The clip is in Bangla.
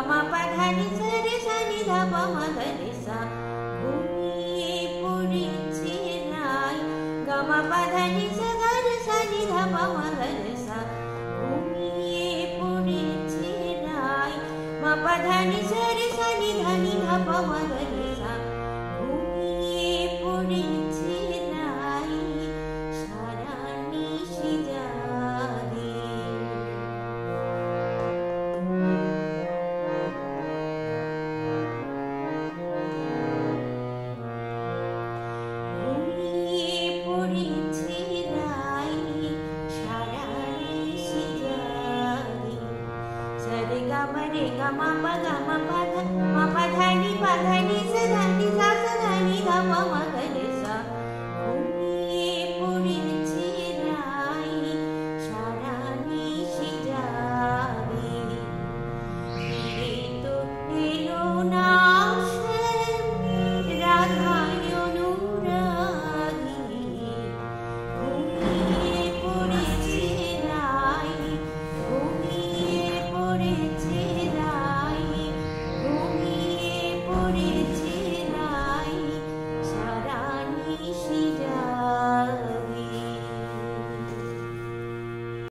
ma pa dha ni sa re sa ni dha pa ma ga re sa ঘুমিয়ে পড়েছে রাই গা মা পা ধা নি সা গা রে সা নি ধা পা মা গা রে সা ঘুমিয়ে পড়েছে রাই মা পা ধা নি সা রে সা নি ধা পা মা গা রে সা ঘুমিয়ে পড়েছে রাই সারা নিশি জাগে ঘুমিয়ে পড়েছে রাই সারা নিশি জাগে সরে গা মা রে গা মা পা ধা মা পা ধা নি সা ধা নি সা ধা নি ধা পা মা